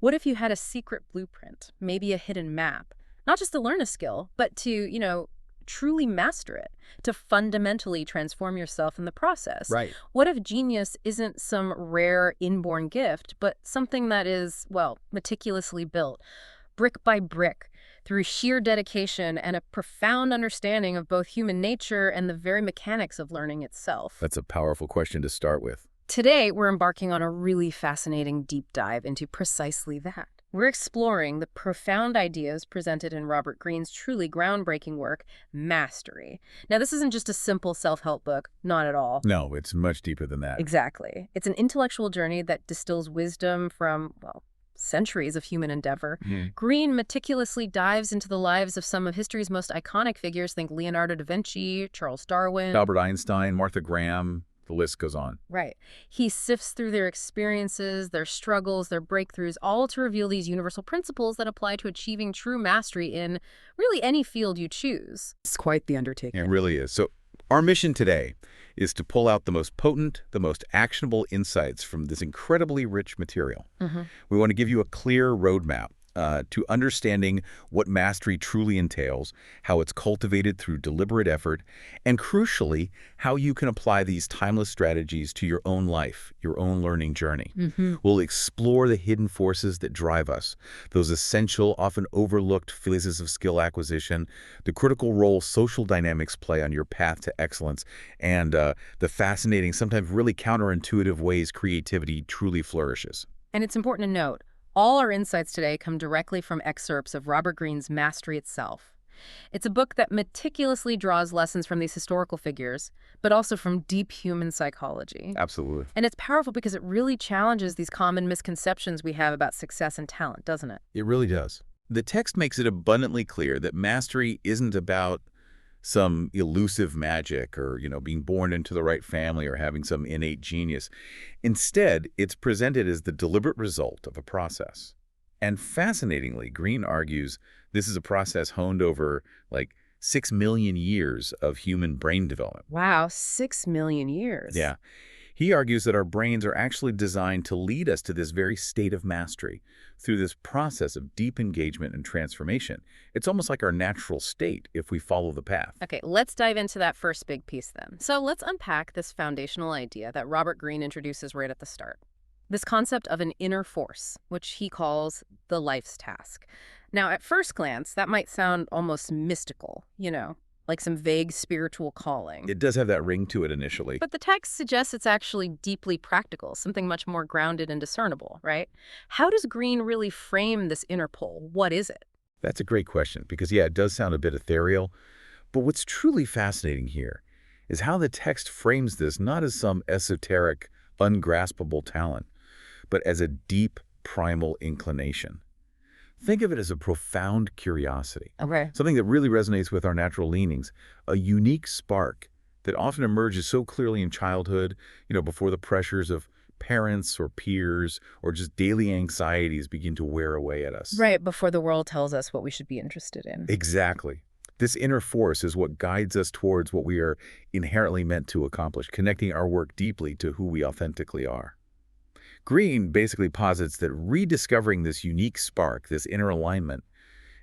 What if you had a secret blueprint, maybe a hidden map, not just to learn a skill, but to, truly master it, to fundamentally transform yourself in the process? Right. What if genius isn't some rare inborn gift, but something that is, well, meticulously built, brick by brick, through sheer dedication and a profound understanding of both human nature and the very mechanics of learning itself? That's a powerful question to start with. Today, we're embarking on a really fascinating deep dive into precisely that. We're exploring the profound ideas presented in Robert Greene's truly groundbreaking work, Mastery. Now, this isn't just a simple self-help book, not at all. No, it's much deeper than that. Exactly. It's an intellectual journey that distills wisdom from, well, centuries of human endeavor. Mhm. Greene meticulously dives into the lives of some of history's most iconic figures. Think Leonardo da Vinci, Charles Darwin. Albert Einstein, Martha Graham, the list goes on. Right. He sifts through their experiences, their struggles, their breakthroughs, all to reveal these universal principles that apply to achieving true mastery in really any field you choose. It's quite the undertaking. It really is. So our mission today is to pull out the most potent, the most actionable insights from this incredibly rich material. We want to give you a clear roadmap to understanding what mastery truly entails, how it's cultivated through deliberate effort, and crucially, how you can apply these timeless strategies to your own life, your own learning journey. We'll explore the hidden forces that drive us, those essential, often overlooked phases of skill acquisition, the critical role social dynamics play on your path to excellence, and the fascinating, sometimes really counterintuitive ways creativity truly flourishes. And it's important to note, all our insights today come directly from excerpts of Robert Greene's Mastery itself. It's a book that meticulously draws lessons from these historical figures, but also from deep human psychology. Absolutely. And it's powerful because it really challenges these common misconceptions we have about success and talent, doesn't it? It really does. The text makes it abundantly clear that mastery isn't about some elusive magic or, being born into the right family or having some innate genius. Instead, it's presented as the deliberate result of a process. And fascinatingly, Greene argues this is a process honed over like 6 million years of human brain development. Wow, 6 million years. Yeah. He argues that our brains are actually designed to lead us to this very state of mastery through this process of deep engagement and transformation. It's almost like our natural state if we follow the path. Okay, let's dive into that first big piece then. So let's unpack this foundational idea that Robert Greene introduces right at the start. This concept of an inner force, which he calls the life's task. Now, at first glance, that might sound almost mystical, like some vague spiritual calling. It does have that ring to it initially. But the text suggests it's actually deeply practical, something much more grounded and discernible, right? How does Greene really frame this inner pull? What is it? That's a great question because, yeah, it does sound a bit ethereal. But what's truly fascinating here is how the text frames this not as some esoteric, ungraspable talent, but as a deep, primal inclination. Think of it as a profound curiosity, Okay. something that really resonates with our natural leanings, a unique spark that often emerges so clearly in childhood, before the pressures of parents or peers or just daily anxieties begin to wear away at us. Right, before the world tells us what we should be interested in. Exactly. This inner force is what guides us towards what we are inherently meant to accomplish, connecting our work deeply to who we authentically are. Greene basically posits that rediscovering this unique spark, this inner alignment,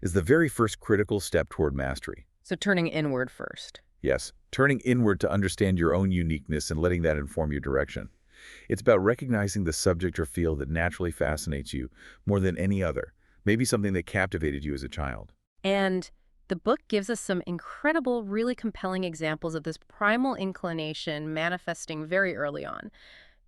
is the very first critical step toward mastery. So turning inward first. Yes, turning inward to understand your own uniqueness and letting that inform your direction. It's about recognizing the subject or field that naturally fascinates you more than any other, maybe something that captivated you as a child. And the book gives us some incredible, really compelling examples of this primal inclination manifesting very early on.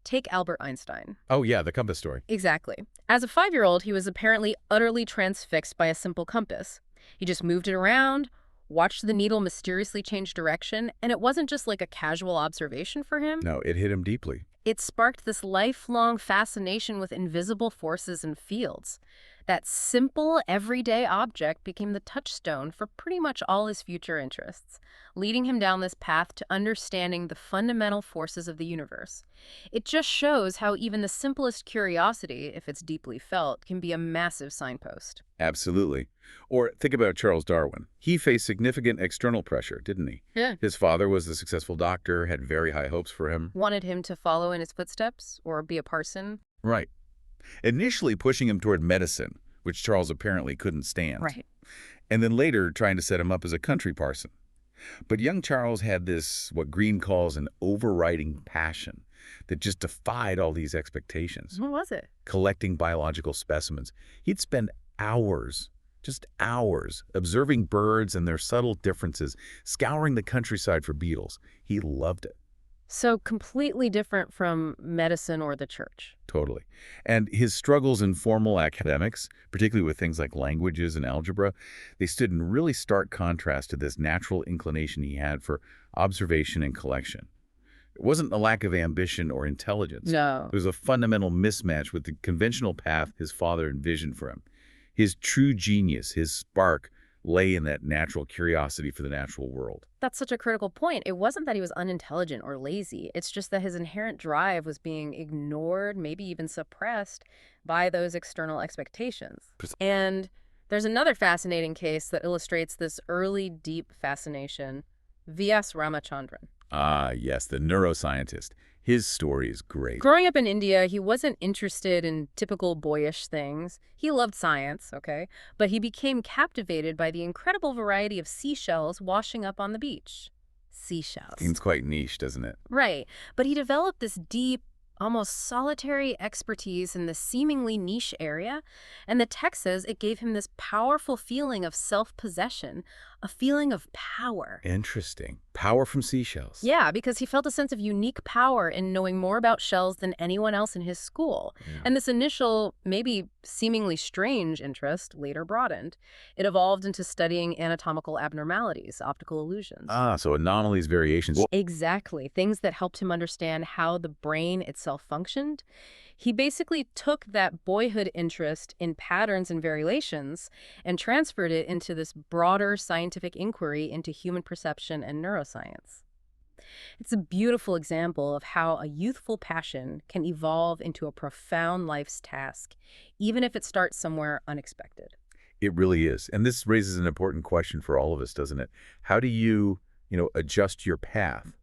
Take Albert Einstein. Oh yeah, the compass story. Exactly. As a 5-year-old, he was apparently utterly transfixed by a simple compass. He just moved it around, watched the needle mysteriously change direction, and it wasn't just like a casual observation for him. No, it hit him deeply. It sparked this lifelong fascination with invisible forces and fields. That simple, everyday object became the touchstone for pretty much all his future interests, leading him down this path to understanding the fundamental forces of the universe. It just shows how even the simplest curiosity, if it's deeply felt, can be a massive signpost. Absolutely. Or think about Charles Darwin. He faced significant external pressure, didn't he? Yeah. His father was a successful doctor, had very high hopes for him. Wanted him to follow in his footsteps or be a parson? Right. initially pushing him toward medicine, which Charles apparently couldn't stand, Right. and then later trying to set him up as a country parson. But young Charles had this, what Greene calls an overriding passion that just defied all these expectations. What was it? Collecting biological specimens. He'd spend hours, just hours, observing birds and their subtle differences, scouring the countryside for beetles. He loved it. So completely different from medicine or the church. Totally. And his struggles in formal academics, particularly with things like languages and algebra, they stood in really stark contrast to this natural inclination he had for observation and collection. It wasn't a lack of ambition or intelligence. No. It was a fundamental mismatch with the conventional path his father envisioned for him. His true genius, his spark, lay in that natural curiosity for the natural world. That's such a critical point. It wasn't that he was unintelligent or lazy. It's just that his inherent drive was being ignored, maybe even suppressed by those external expectations. And there's another fascinating case that illustrates this early, deep fascination. V.S. Ramachandran. Ah, yes, the neuroscientist. His story is great. Growing up in India, he wasn't interested in typical boyish things. He loved science, okay? But he became captivated by the incredible variety of seashells washing up on the beach. Seashells. Seems quite niche, doesn't it? Right. But he developed this deep, almost solitary expertise in this seemingly niche area. And the text says it gave him this powerful feeling of self-possession, a feeling of power. Interesting. Power from seashells. Yeah, because he felt a sense of unique power in knowing more about shells than anyone else in his school. Yeah. And this initial, maybe seemingly strange interest later broadened. It evolved into studying anatomical abnormalities, optical illusions. Ah, so anomalies, variations. Exactly, things that helped him understand how the brain itself functioned. He basically took that boyhood interest in patterns and variations and transferred it into this broader scientific inquiry into human perception and neuroscience. It's a beautiful example of how a youthful passion can evolve into a profound life's task, even if it starts somewhere unexpected. It really is. And this raises an important question for all of us, doesn't it? How do you, adjust your path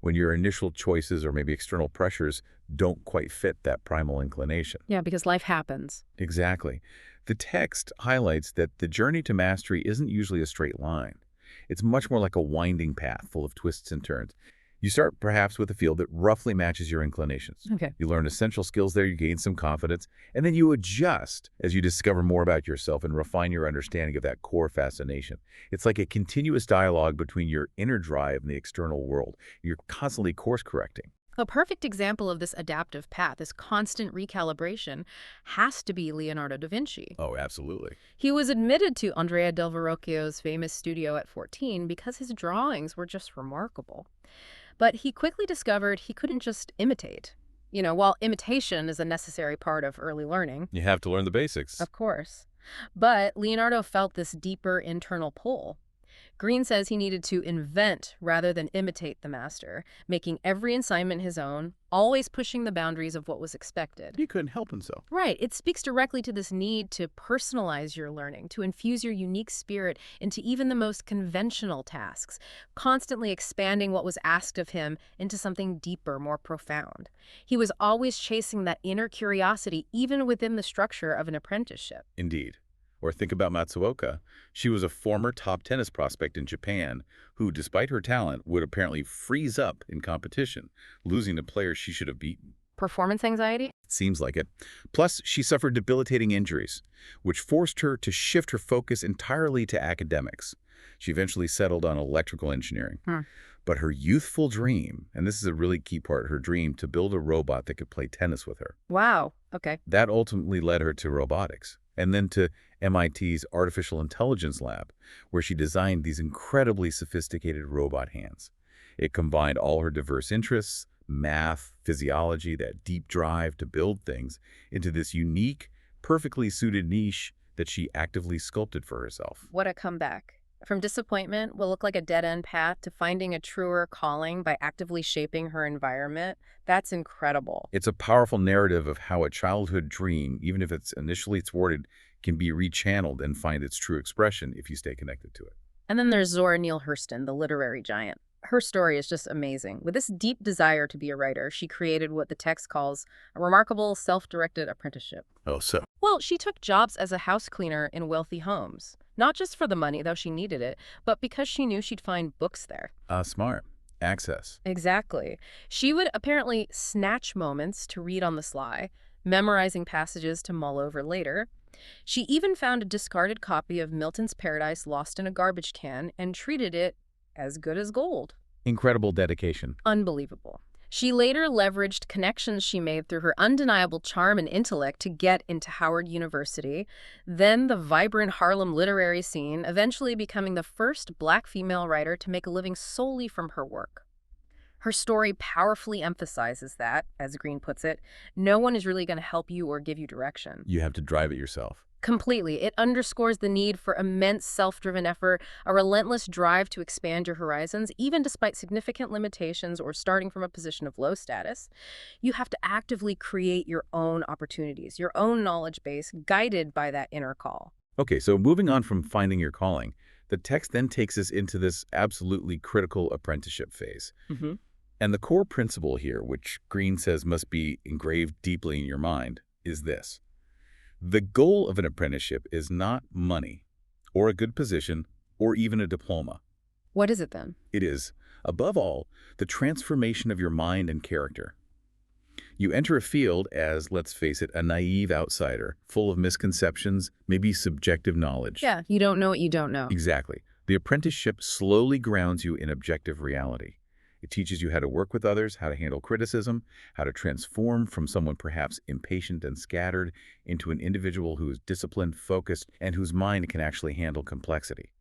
when your initial choices or maybe external pressures don't quite fit that primal inclination? Yeah, because life happens. Exactly. The text highlights that the journey to mastery isn't usually a straight line. It's much more like a winding path full of twists and turns. You start perhaps with a field that roughly matches your inclinations. Okay. You learn essential skills there, you gain some confidence, and then you adjust as you discover more about yourself and refine your understanding of that core fascination. It's like a continuous dialogue between your inner drive and the external world. You're constantly course correcting. A perfect example of this adaptive path, this constant recalibration, has to be Leonardo da Vinci. Oh, absolutely. He was admitted to Andrea del Verrocchio's famous studio at 14 because his drawings were just remarkable. But he quickly discovered he couldn't just imitate. While imitation is a necessary part of early learning, You have to learn the basics. of course. But Leonardo felt this deeper internal pull. Greene says he needed to invent rather than imitate the master, making every assignment his own, always pushing the boundaries of what was expected. He couldn't help himself. Right. It speaks directly to this need to personalize your learning, to infuse your unique spirit into even the most conventional tasks, constantly expanding what was asked of him into something deeper, more profound. He was always chasing that inner curiosity, even within the structure of an apprenticeship. Indeed. Or think about Matsuoka. She was a former top tennis prospect in Japan who, despite her talent, would apparently freeze up in competition, losing to players she should have beaten. Performance anxiety? It seems like it. Plus, she suffered debilitating injuries, which forced her to shift her focus entirely to academics. She eventually settled on electrical engineering. But her youthful dream, and this is a really key part, her dream to build a robot that could play tennis with her. Wow. Okay. That ultimately led her to robotics, and then to MIT's Artificial Intelligence Lab, where she designed these incredibly sophisticated robot hands. It combined all her diverse interests, math, physiology, that deep drive to build things, into this unique, perfectly suited niche that she actively sculpted for herself. What a comeback. From disappointment will look like a dead-end path to finding a truer calling by actively shaping her environment. That's incredible. It's a powerful narrative of how a childhood dream, even if it's initially thwarted, can be rechanneled and find its true expression if you stay connected to it. And then there's Zora Neale Hurston, the literary giant. Her story is just amazing. With this deep desire to be a writer, she created what the text calls a remarkable self-directed apprenticeship. Oh, so. Well, she took jobs as a house cleaner in wealthy homes. Not just for the money, though she needed it, but because she knew she'd find books there. Smart. Access. Exactly. She would apparently snatch moments to read on the sly, memorizing passages to mull over later. She even found a discarded copy of Milton's Paradise lost in a garbage can and treated it as good as gold. Incredible dedication. Unbelievable. She later leveraged connections she made through her undeniable charm and intellect to get into Howard University, then the vibrant Harlem literary scene, eventually becoming the first Black female writer to make a living solely from her work. Her story powerfully emphasizes that, as Greene puts it, no one is really going to help you or give you direction. You have to drive it yourself. Completely. It underscores the need for immense self-driven effort, a relentless drive to expand your horizons, even despite significant limitations or starting from a position of low status. You have to actively create your own opportunities, your own knowledge base, guided by that inner call. Okay, so moving on from finding your calling, the text then takes us into this absolutely critical apprenticeship phase. And the core principle here, which Greene says must be engraved deeply in your mind, is this. The goal of an apprenticeship is not money, or a good position, or even a diploma. What is it then? It is, above all, the transformation of your mind and character. You enter a field as, let's face it, a naive outsider, full of misconceptions, maybe subjective knowledge. Yeah, you don't know what you don't know. Exactly. The apprenticeship slowly grounds you in objective reality. It teaches you how to work with others, how to handle criticism, how to transform from someone perhaps impatient and scattered into an individual who is disciplined, focused, and whose mind can actually handle complexity.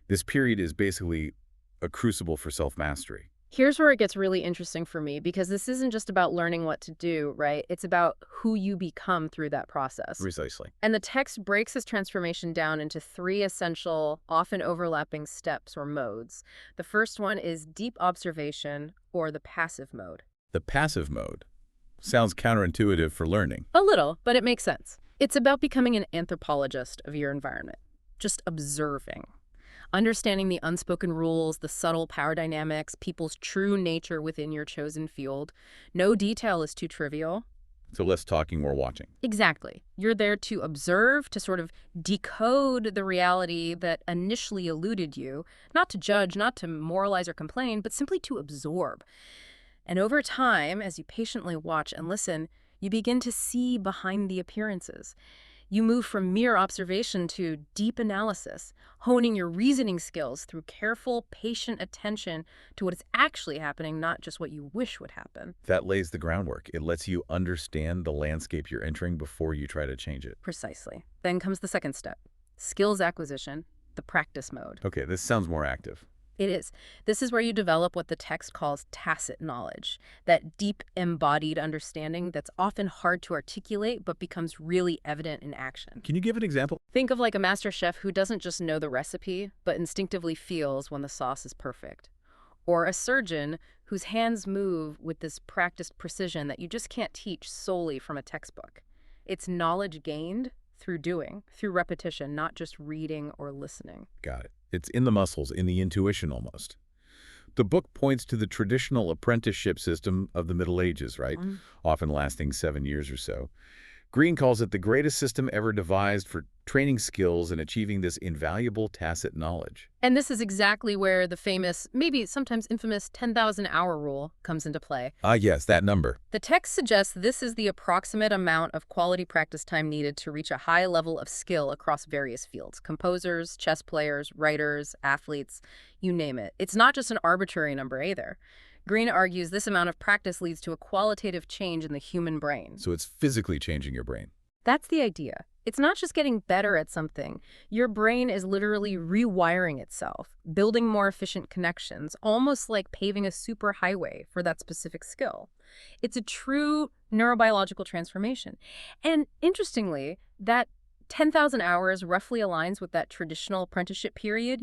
This period is basically a crucible for self-mastery. Here's where it gets really interesting for me, because this isn't just about learning what to do, right? It's about who you become through that process. Precisely. And the text breaks this transformation down into three essential, often overlapping steps or modes. The first one is deep observation, or the passive mode. The passive mode sounds counterintuitive for learning. A little, but it makes sense. It's about becoming an anthropologist of your environment, just observing. Understanding the unspoken rules, the subtle power dynamics, people's true nature within your chosen field. No detail is too trivial. So less talking, more watching. Exactly. You're there to observe, to sort of decode the reality that initially eluded you, not to judge, not to moralize or complain, but simply to absorb. And over time, as you patiently watch and listen, you begin to see behind the appearances. You move from mere observation to deep analysis, honing your reasoning skills through careful, patient attention to what is actually happening, not just what you wish would happen. That lays the groundwork. It lets you understand the landscape you're entering before you try to change it. Precisely. Then comes the second step, skills acquisition, the practice mode. Okay, this sounds more active. It is. This is where you develop what the text calls tacit knowledge, that deep embodied understanding that's often hard to articulate but becomes really evident in action. Can you give an example? Think of like a master chef who doesn't just know the recipe, but instinctively feels when the sauce is perfect. Or a surgeon whose hands move with this practiced precision that you just can't teach solely from a textbook. It's knowledge gained through doing, through repetition, not just reading or listening. Got it. It's in the muscles, in the intuition almost. The book points to the traditional apprenticeship system of the Middle Ages, right? Often lasting 7 years or so. Greene calls it the greatest system ever devised for training skills and achieving this invaluable tacit knowledge. And this is exactly where the famous, maybe sometimes infamous 10,000-hour rule comes into play. Ah, yes, that number. The text suggests this is the approximate amount of quality practice time needed to reach a high level of skill across various fields. Composers, chess players, writers, athletes, you name it. It's not just an arbitrary number either. Greene argues this amount of practice leads to a qualitative change in the human brain. So it's physically changing your brain. That's the idea. It's not just getting better at something. Your brain is literally rewiring itself, building more efficient connections, almost like paving a superhighway for that specific skill. It's a true neurobiological transformation. And interestingly, that 10,000 hours roughly aligns with that traditional apprenticeship period,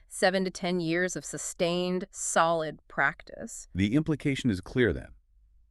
7 to 10 years of sustained, solid practice. The implication is clear then.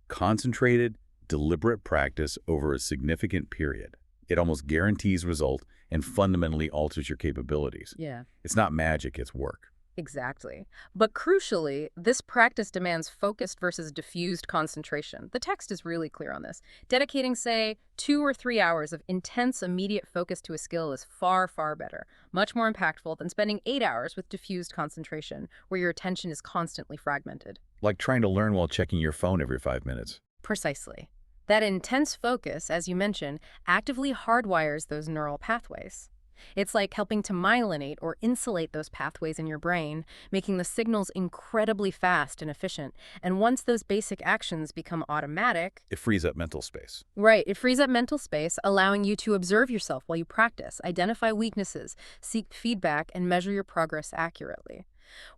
Concentrated, deliberate practice over a significant period. It almost guarantees result and fundamentally alters your capabilities. Yeah. It's not magic, it's work. Exactly. But crucially, this practice demands focused versus diffused concentration. The text is really clear on this. Dedicating, say, 2 or 3 hours of intense, immediate focus to a skill is far, far better, much more impactful than spending 8 hours with diffused concentration, where your attention is constantly fragmented. Like trying to learn while checking your phone every 5 minutes. Precisely. That intense focus, as you mentioned, actively hardwires those neural pathways. It's like helping to myelinate or insulate those pathways in your brain, making the signals incredibly fast and efficient. And once those basic actions become automatic, It frees up mental space. right, it frees up mental space, allowing you to observe yourself while you practice, identify weaknesses, seek feedback, and measure your progress accurately.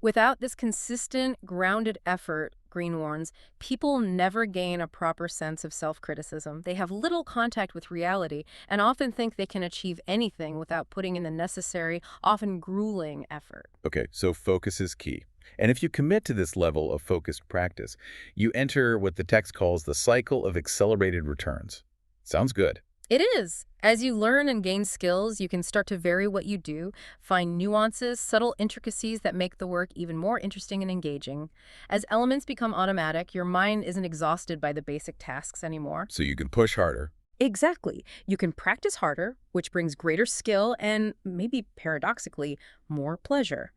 Without this consistent, grounded effort, Greene warns, people never gain a proper sense of self-criticism. They have little contact with reality and often think they can achieve anything without putting in the necessary, often grueling effort. Okay, so focus is key. And if you commit to this level of focused practice, you enter what the text calls the cycle of accelerated returns. Sounds good. It is. As you learn and gain skills, you can start to vary what you do, find nuances, subtle intricacies that make the work even more interesting and engaging. As elements become automatic, your mind isn't exhausted by the basic tasks anymore. So you can push harder. Exactly. You can practice harder, which brings greater skill and, maybe paradoxically, more pleasure.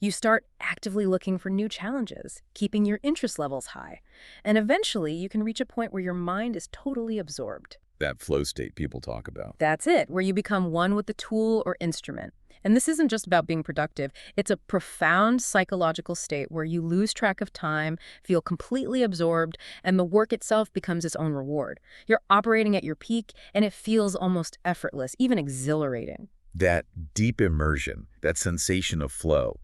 You start actively looking for new challenges, keeping your interest levels high. And eventually, you can reach a point where your mind is totally absorbed. That flow state people talk about. That's it, where you become one with the tool or instrument. And this isn't just about being productive. It's a profound psychological state where you lose track of time, feel completely absorbed, and the work itself becomes its own reward. You're operating at your peak, and it feels almost effortless, even exhilarating. That deep immersion, that sensation of flow,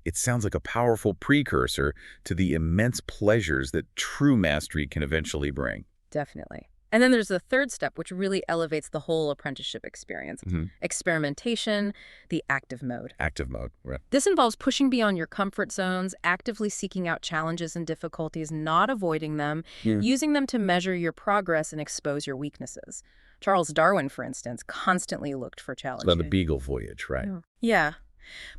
it sounds like a powerful precursor to the immense pleasures that true mastery can eventually bring. Definitely. And then there's the third step, which really elevates the whole apprenticeship experience. Experimentation, the active mode. Active mode, right. This involves pushing beyond your comfort zones, actively seeking out challenges and difficulties, not avoiding them, using them to measure your progress and expose your weaknesses. Charles Darwin, for instance, constantly looked for challenges. On the Beagle voyage, right? Yeah.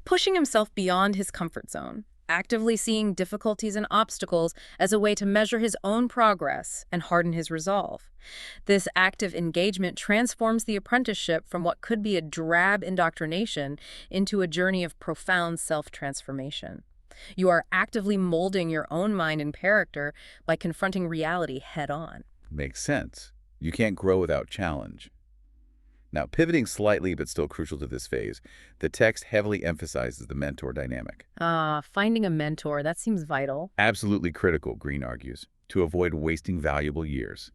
Pushing himself beyond his comfort zone, actively seeing difficulties and obstacles as a way to measure his own progress and harden his resolve. This active engagement transforms the apprenticeship from what could be a drab indoctrination into a journey of profound self-transformation. You are actively molding your own mind and character by confronting reality head-on. Makes sense. You can't grow without challenge. Now, pivoting slightly but still crucial to this phase, the text heavily emphasizes the mentor dynamic. Finding a mentor, that seems vital. Absolutely critical, Greene argues, to avoid wasting valuable years.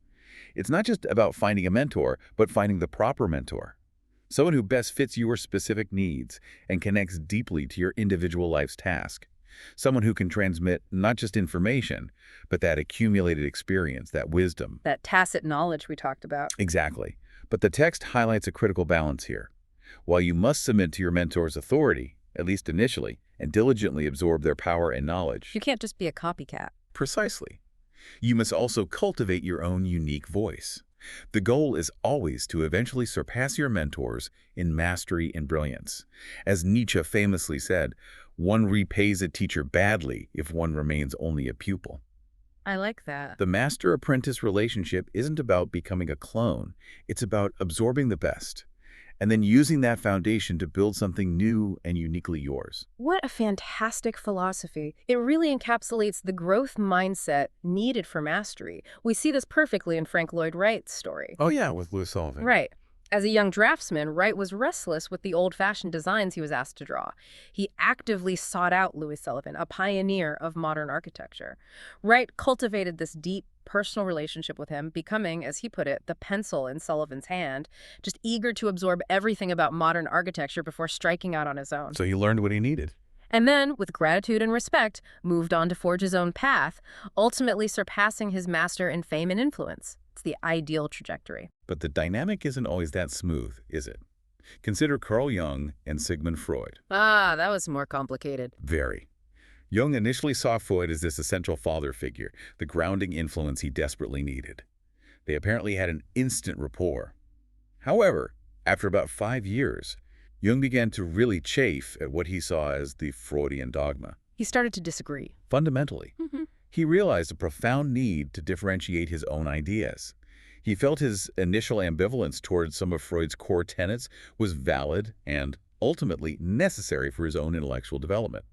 It's not just about finding a mentor, but finding the proper mentor. Someone who best fits your specific needs and connects deeply to your individual life's task. Someone who can transmit not just information, but that accumulated experience, that wisdom. That tacit knowledge we talked about. Exactly. But the text highlights a critical balance here. While you must submit to your mentor's authority, at least initially, and diligently absorb their power and knowledge. You can't just be a copycat. Precisely. You must also cultivate your own unique voice. The goal is always to eventually surpass your mentors in mastery and brilliance. As Nietzsche famously said, one repays a teacher badly if one remains only a pupil. I like that. The master-apprentice relationship isn't about becoming a clone. It's about absorbing the best, and then using that foundation to build something new and uniquely yours. What a fantastic philosophy. It really encapsulates the growth mindset needed for mastery. We see this perfectly in Frank Lloyd Wright's story. Oh yeah, with Louis Sullivan. Right. As a young draftsman, Wright was restless with the old-fashioned designs he was asked to draw. He actively sought out Louis Sullivan, a pioneer of modern architecture. Wright cultivated this deep, personal relationship with him, becoming, as he put it, the pencil in Sullivan's hand, just eager to absorb everything about modern architecture before striking out on his own. So he learned what he needed. And then, with gratitude and respect, moved on to forge his own path, ultimately surpassing his master in fame and influence. It's the ideal trajectory. But the dynamic isn't always that smooth, is it? Consider Carl Jung and Sigmund Freud. That was more complicated. Very. Jung initially saw Freud as this essential father figure, the grounding influence he desperately needed. They apparently had an instant rapport. However, after about 5 years, Jung began to really chafe at what he saw as the Freudian dogma. He started to disagree. Fundamentally, Hmm. he realized a profound need to differentiate his own ideas. He felt his initial ambivalence towards some of Freud's core tenets was valid and, ultimately, necessary for his own intellectual development.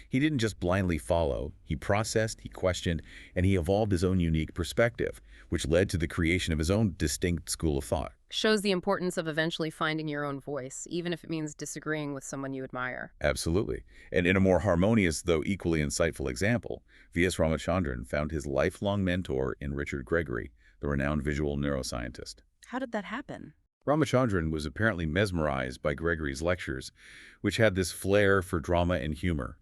He didn't just blindly follow, he processed, he questioned, and he evolved his own unique perspective, which led to the creation of his own distinct school of thought. Shows the importance of eventually finding your own voice, even if it means disagreeing with someone you admire. Absolutely. And in a more harmonious, though equally insightful example, V.S. Ramachandran found his lifelong mentor in Richard Gregory, the renowned visual neuroscientist. How did that happen? Ramachandran was apparently mesmerized by Gregory's lectures, which had this flair for drama and humor.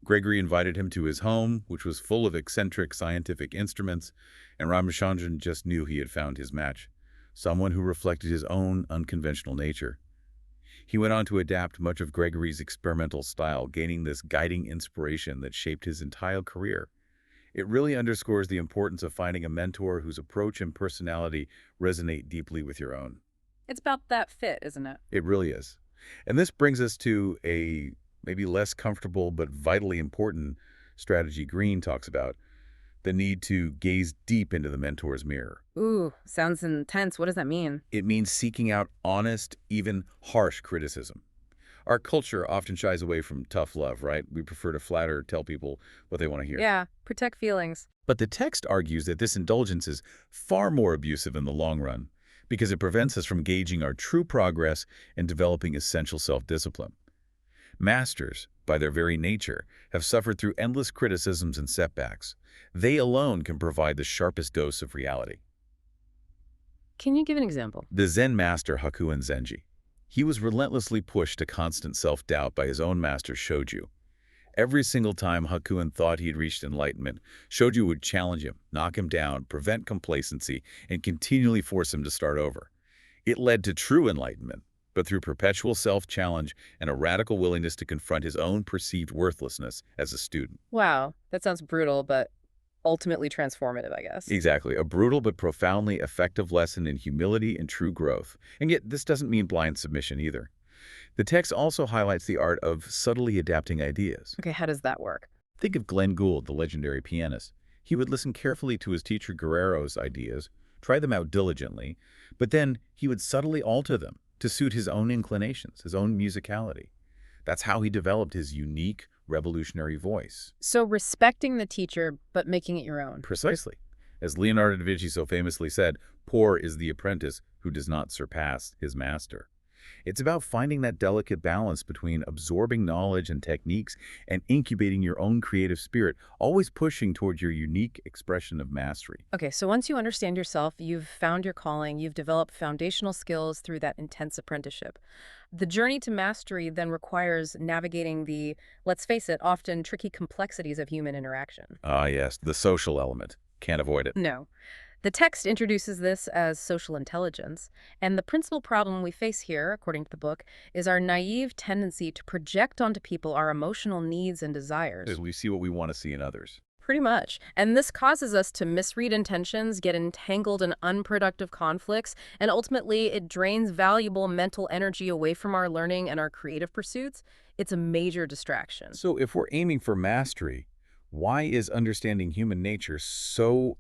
Gregory invited him to his home, which was full of eccentric scientific instruments, and Ramachandran just knew he had found his match, someone who reflected his own unconventional nature. He went on to adapt much of Gregory's experimental style, gaining this guiding inspiration that shaped his entire career. It really underscores the importance of finding a mentor whose approach and personality resonate deeply with your own. It's about that fit, isn't it? It really is. And this brings us to a maybe less comfortable but vitally important strategy Greene talks about, the need to gaze deep into the mentor's mirror. Ooh, sounds intense. What does that mean? It means seeking out honest, even harsh criticism. Our culture often shies away from tough love, right? We prefer to flatter, tell people what they want to hear. Yeah, protect feelings. But the text argues that this indulgence is far more abusive in the long run because it prevents us from gauging our true progress and developing essential self-discipline. Masters, by their very nature, have suffered through endless criticisms and setbacks. They alone can provide the sharpest dose of reality. Can you give an example? The Zen master Hakuin Zenji. He was relentlessly pushed to constant self-doubt by his own master Shoju. Every single time Hakuin thought he'd reached enlightenment, Shoju would challenge him, knock him down, prevent complacency, and continually force him to start over. It led to true enlightenment, but through perpetual self-challenge and a radical willingness to confront his own perceived worthlessness as a student. Wow, that sounds brutal, but ultimately transformative, I guess. Exactly, a brutal but profoundly effective lesson in humility and true growth. And yet, this doesn't mean blind submission either. The text also highlights the art of subtly adapting ideas. Okay, how does that work? Think of Glenn Gould, the legendary pianist. He would listen carefully to his teacher Guerrero's ideas, try them out diligently, but then he would subtly alter them to suit his own inclinations, his own musicality. That's how he developed his unique, revolutionary voice. So respecting the teacher, but making it your own. Precisely. As Leonardo da Vinci so famously said, poor is the apprentice who does not surpass his master. It's about finding that delicate balance between absorbing knowledge and techniques and incubating your own creative spirit, always pushing toward your unique expression of mastery. Okay, so once you understand yourself, you've found your calling, you've developed foundational skills through that intense apprenticeship. The journey to mastery then requires navigating the, let's face it, often tricky complexities of human interaction. Ah, yes, the social element. Can't avoid it. No. The text introduces this as social intelligence, and the principal problem we face here, according to the book, is our naive tendency to project onto people our emotional needs and desires. As we see what we want to see in others. Pretty much. And this causes us to misread intentions, get entangled in unproductive conflicts, and ultimately it drains valuable mental energy away from our learning and our creative pursuits. It's a major distraction. So if we're aiming for mastery, why is understanding human nature so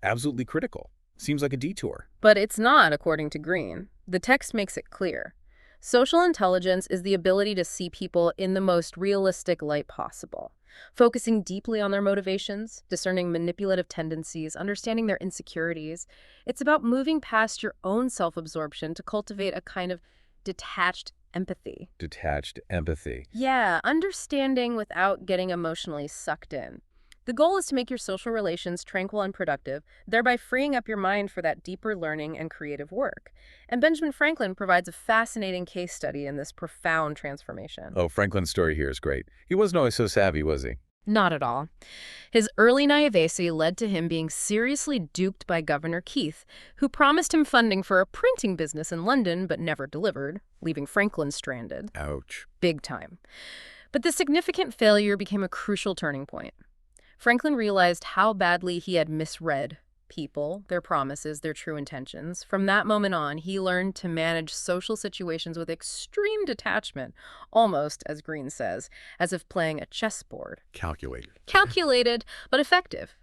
absolutely critical? Seems like a detour. But it's not, according to Greene. The text makes it clear. Social intelligence is the ability to see people in the most realistic light possible, focusing deeply on their motivations, discerning manipulative tendencies, understanding their insecurities. It's about moving past your own self-absorption to cultivate a kind of detached empathy. Detached empathy. Yeah, understanding without getting emotionally sucked in. The goal is to make your social relations tranquil and productive, thereby freeing up your mind for that deeper learning and creative work. And Benjamin Franklin provides a fascinating case study in this profound transformation. Oh, Franklin's story here is great. He wasn't always so savvy, was he? Not at all. His early naivety led to him being seriously duped by Governor Keith, who promised him funding for a printing business in London but never delivered, leaving Franklin stranded. Ouch. Big time. But this significant failure became a crucial turning point. Franklin realized how badly he had misread people, their promises, their true intentions. From that moment on, he learned to manage social situations with extreme detachment, almost, as Greene says, as if playing a chessboard. Calculated. Calculated, but effective.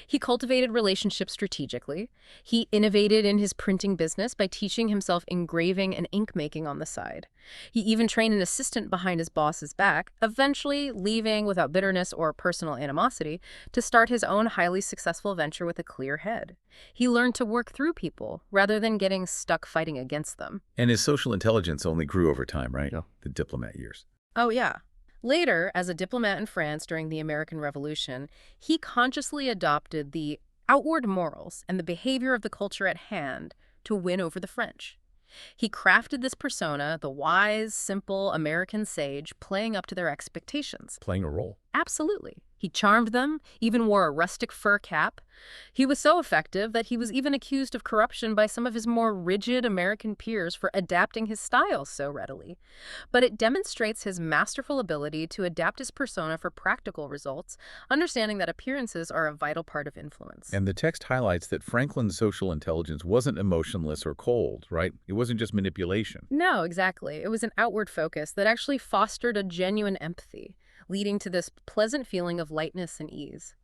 He cultivated relationships strategically. He innovated in his printing business by teaching himself engraving and ink making on the side. He even trained an assistant behind his boss's back, eventually leaving without bitterness or personal animosity to start his own highly successful venture with a clear head. He learned to work through people rather than getting stuck fighting against them. And his social intelligence only grew over time, right? Yeah. The diplomat years. Oh, yeah. Later, as a diplomat in France during the American Revolution, he consciously adopted the outward morals and the behavior of the culture at hand to win over the French. He crafted this persona, the wise, simple American sage, playing up to their expectations. Playing a role. Absolutely. He charmed them, even wore a rustic fur cap. He was so effective that he was even accused of corruption by some of his more rigid American peers for adapting his style so readily. But it demonstrates his masterful ability to adapt his persona for practical results, understanding that appearances are a vital part of influence. And the text highlights that Franklin's social intelligence wasn't emotionless or cold, right? It wasn't just manipulation. No, exactly. It was an outward focus that actually fostered a genuine empathy, leading to this pleasant feeling of lightness and ease.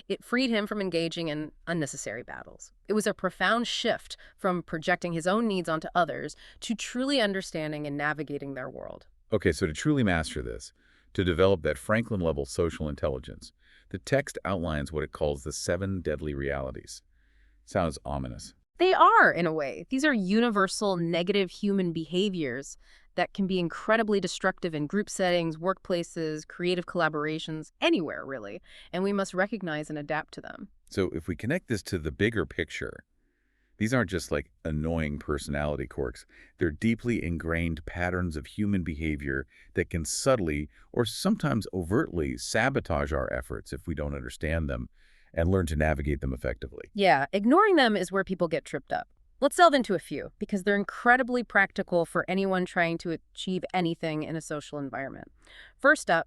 It freed him from engaging in unnecessary battles. It was a profound shift from projecting his own needs onto others to truly understanding and navigating their world. Okay, so to truly master this, to develop that Franklin-level social intelligence, the text outlines what it calls the 7 deadly realities. Sounds ominous. They are, in a way. These are universal negative human behaviors that can be incredibly destructive in group settings, workplaces, creative collaborations, anywhere, really. And we must recognize and adapt to them. So if we connect this to the bigger picture, these aren't just like annoying personality quirks. They're deeply ingrained patterns of human behavior that can subtly or sometimes overtly sabotage our efforts if we don't understand them and learn to navigate them effectively. Yeah, ignoring them is where people get tripped up. Let's delve into a few, because they're incredibly practical for anyone trying to achieve anything in a social environment. First up,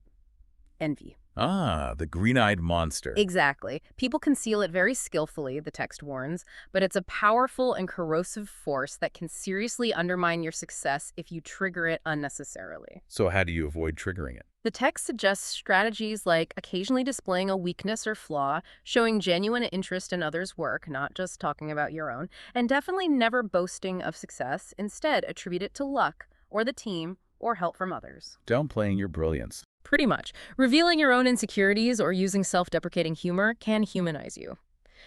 envy. Ah, the green-eyed monster. Exactly. People conceal it very skillfully, the text warns, but it's a powerful and corrosive force that can seriously undermine your success if you trigger it unnecessarily. So how do you avoid triggering it? The text suggests strategies like occasionally displaying a weakness or flaw, showing genuine interest in others' work, not just talking about your own, and definitely never boasting of success. Instead, attribute it to luck, or the team, or help from others. Downplaying your brilliance. Pretty much. Revealing your own insecurities or using self-deprecating humor can humanize you.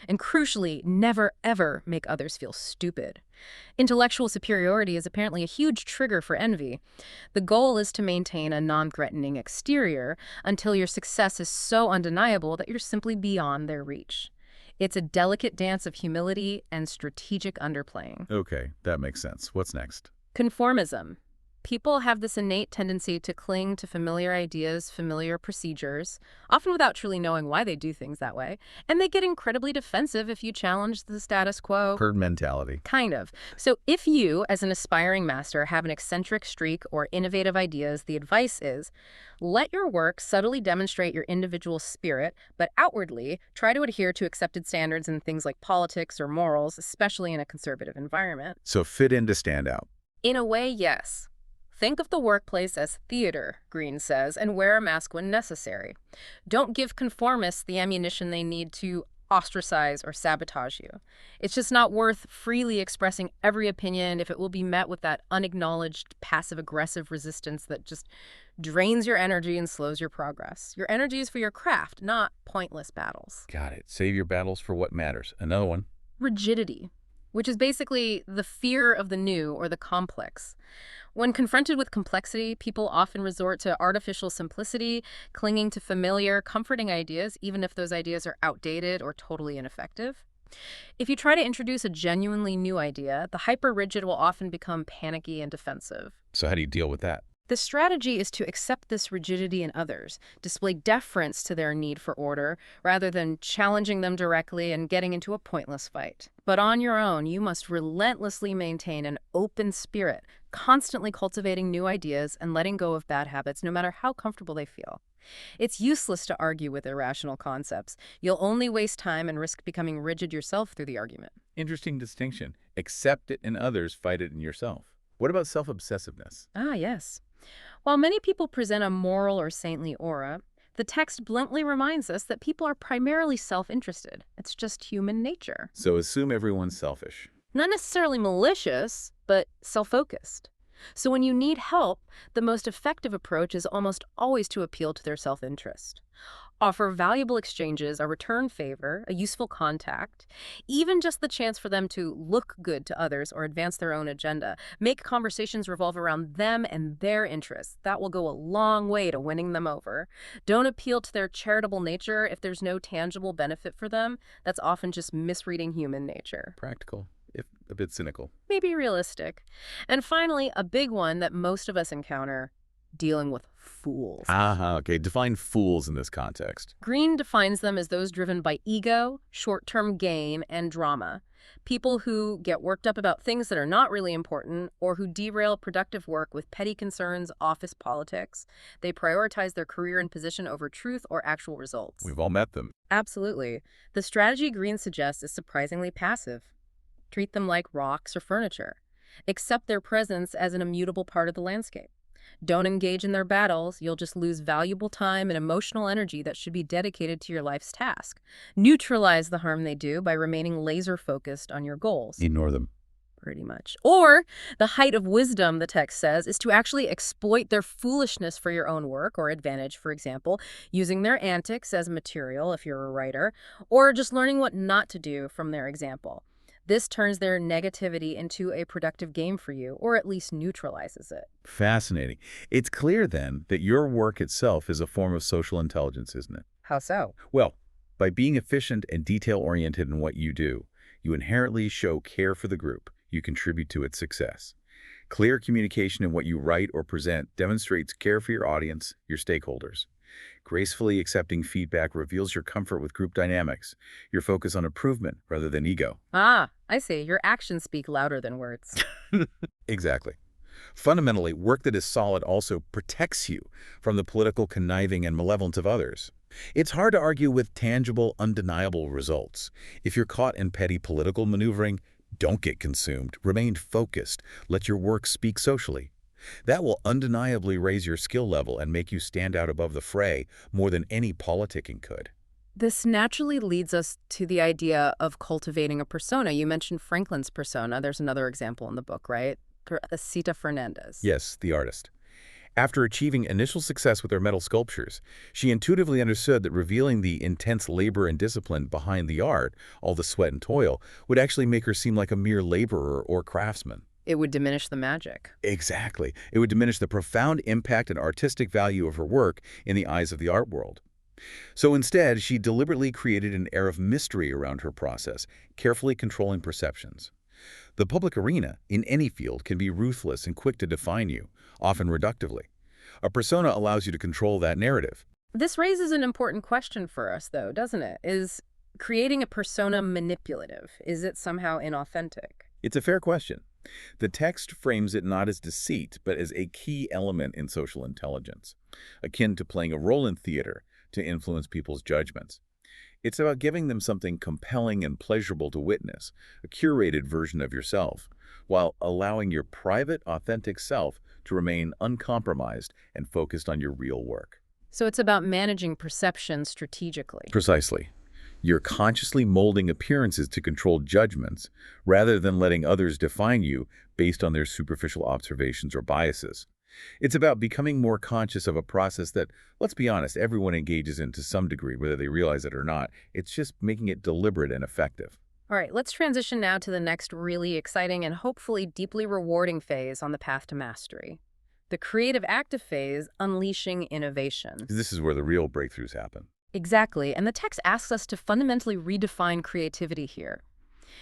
And crucially, never ever make others feel stupid. Intellectual superiority is apparently a huge trigger for envy. The goal is to maintain a non-threatening exterior until your success is so undeniable that you're simply beyond their reach. It's a delicate dance of humility and strategic underplaying. Okay, that makes sense. What's next? Conformism. People have this innate tendency to cling to familiar ideas, familiar procedures, often without truly knowing why they do things that way, and they get incredibly defensive if you challenge the status quo. Herd mentality. Kind of. So if you, as an aspiring master, have an eccentric streak or innovative ideas, the advice is, let your work subtly demonstrate your individual spirit, but outwardly try to adhere to accepted standards in things like politics or morals, especially in a conservative environment. So fit in to stand out. In a way, yes. Think of the workplace as theater, Greene says, and wear a mask when necessary. Don't give conformists the ammunition they need to ostracize or sabotage you. It's just not worth freely expressing every opinion if it will be met with that unacknowledged passive-aggressive resistance that just drains your energy and slows your progress. Your energy is for your craft, not pointless battles. Got it. Save your battles for what matters. Another one. Rigidity, which is basically the fear of the new or the complex. When confronted with complexity, people often resort to artificial simplicity, clinging to familiar, comforting ideas, even if those ideas are outdated or totally ineffective. If you try to introduce a genuinely new idea, the hyper-rigid will often become panicky and defensive. So how do you deal with that? The strategy is to accept this rigidity in others, display deference to their need for order, rather than challenging them directly and getting into a pointless fight. But on your own, you must relentlessly maintain an open spirit, constantly cultivating new ideas and letting go of bad habits, no matter how comfortable they feel. It's useless to argue with irrational concepts. You'll only waste time and risk becoming rigid yourself through the argument. Interesting distinction. Accept it in others, fight it in yourself. What about self-obsessiveness? Ah, yes. While many people present a moral or saintly aura, the text bluntly reminds us that people are primarily self-interested. It's just human nature. So assume everyone's selfish. Not necessarily malicious, but self-focused. So when you need help, the most effective approach is almost always to appeal to their self-interest. Offer valuable exchanges, a return favor, a useful contact, even just the chance for them to look good to others or advance their own agenda. Make conversations revolve around them and their interests. That will go a long way to winning them over. Don't appeal to their charitable nature if there's no tangible benefit for them. That's often just misreading human nature. Practical, if a bit cynical. Maybe realistic. And finally, a big one that most of us encounter: dealing with fools. Okay. Define fools in this context. Greene defines them as those driven by ego, short-term gain, and drama. People who get worked up about things that are not really important, or who derail productive work with petty concerns, office politics. They prioritize their career and position over truth or actual results. We've all met them. Absolutely. The strategy Greene suggests is surprisingly passive. Treat them like rocks or furniture. Accept their presence as an immutable part of the landscape. Don't engage in their battles. You'll just lose valuable time and emotional energy that should be dedicated to your life's task. Neutralize the harm they do by remaining laser-focused on your goals. Ignore them. Pretty much. Or, the height of wisdom, the text says, is to actually exploit their foolishness for your own work or advantage, for example, using their antics as material if you're a writer, or just learning what not to do from their example. This turns their negativity into a productive game for you, or at least neutralizes it. Fascinating. It's clear, then, that your work itself is a form of social intelligence, isn't it? How so? Well, by being efficient and detail-oriented in what you do, you inherently show care for the group. You contribute to its success. Clear communication in what you write or present demonstrates care for your audience, your stakeholders. Gracefully accepting feedback reveals your comfort with group dynamics, your focus on improvement rather than ego. Ah, I see. Your actions speak louder than words. Exactly. Fundamentally, work that is solid also protects you from the political conniving and malevolence of others. It's hard to argue with tangible, undeniable results. If you're caught in petty political maneuvering, don't get consumed. Remain focused. Let your work speak socially. That will undeniably raise your skill level and make you stand out above the fray more than any politicking could. This naturally leads us to the idea of cultivating a persona. You mentioned Franklin's persona. There's another example in the book, right? Sita Fernandez. Yes, the artist. After achieving initial success with her metal sculptures, she intuitively understood that revealing the intense labor and discipline behind the art, all the sweat and toil, would actually make her seem like a mere laborer or craftsman. It would diminish the magic. Exactly. It would diminish the profound impact and artistic value of her work in the eyes of the art world. So instead, she deliberately created an air of mystery around her process, carefully controlling perceptions. The public arena, in any field, can be ruthless and quick to define you, often reductively. A persona allows you to control that narrative. This raises an important question for us, though, doesn't it? Is creating a persona manipulative? Is it somehow inauthentic? It's a fair question. The text frames it not as deceit, but as a key element in social intelligence, akin to playing a role in theater to influence people's judgments. It's about giving them something compelling and pleasurable to witness, a curated version of yourself, while allowing your private, authentic self to remain uncompromised and focused on your real work. So it's about managing perception strategically. Precisely. You're consciously molding appearances to control judgments, rather than letting others define you based on their superficial observations or biases. It's about becoming more conscious of a process that, let's be honest, everyone engages in to some degree, whether they realize it or not. It's just making it deliberate and effective. All right, let's transition now to the next really exciting and hopefully deeply rewarding phase on the path to mastery. The creative active phase, unleashing innovation. This is where the real breakthroughs happen. Exactly, and the text asks us to fundamentally redefine creativity here.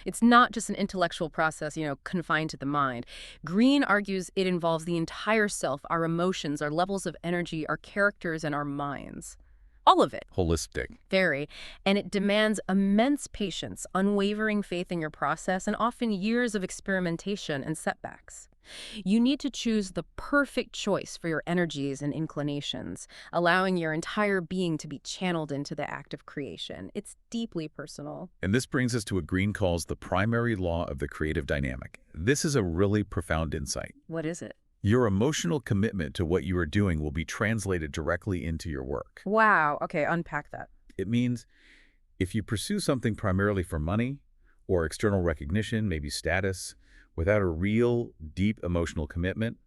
It's not just an intellectual process, confined to the mind. Greene argues it involves the entire self, our emotions, our levels of energy, our characters, and our minds. All of it. Holistic. Very. And it demands immense patience, unwavering faith in your process, and often years of experimentation and setbacks. You need to choose the perfect choice for your energies and inclinations, allowing your entire being to be channeled into the act of creation. It's deeply personal. And this brings us to what Greene calls the primary law of the creative dynamic. This is a really profound insight. What is it? Your emotional commitment to what you are doing will be translated directly into your work. Wow. Okay, unpack that. It means if you pursue something primarily for money or external recognition, maybe status, without a real, deep emotional commitment,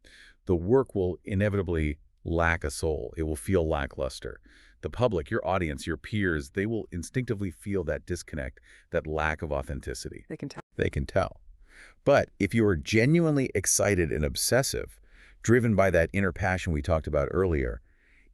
the work will inevitably lack a soul. It will feel lackluster. The public, your audience, your peers, they will instinctively feel that disconnect, that lack of authenticity. They can tell. They can tell. But if you are genuinely excited and obsessive, driven by that inner passion we talked about earlier,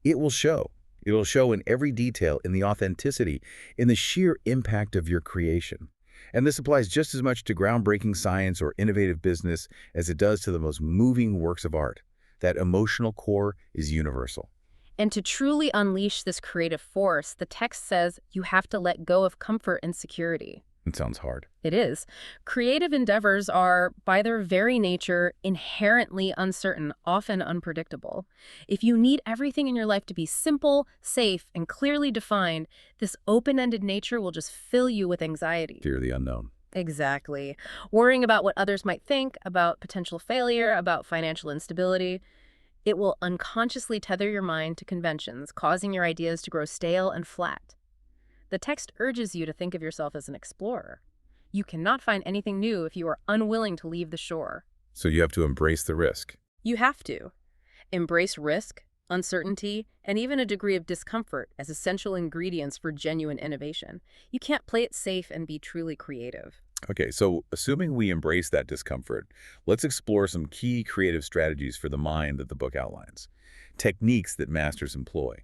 it will show. It will show in every detail, in the authenticity, in the sheer impact of your creation. And this applies just as much to groundbreaking science or innovative business as it does to the most moving works of art. That emotional core is universal. And to truly unleash this creative force, the text says you have to let go of comfort and security. It sounds hard. It is. Creative endeavors are, by their very nature, inherently uncertain, often unpredictable. If you need everything in your life to be simple, safe, and clearly defined, this open-ended nature will just fill you with anxiety. Fear the unknown. Exactly. Worrying about what others might think, about potential failure, about financial instability. It will unconsciously tether your mind to conventions, causing your ideas to grow stale and flat. The text urges you to think of yourself as an explorer. You cannot find anything new if you are unwilling to leave the shore. So you have to embrace the risk. You have to. Embrace risk, uncertainty, and even a degree of discomfort as essential ingredients for genuine innovation. You can't play it safe and be truly creative. Okay, so assuming we embrace that discomfort, let's explore some key creative strategies for the mind that the book outlines. Techniques that masters employ.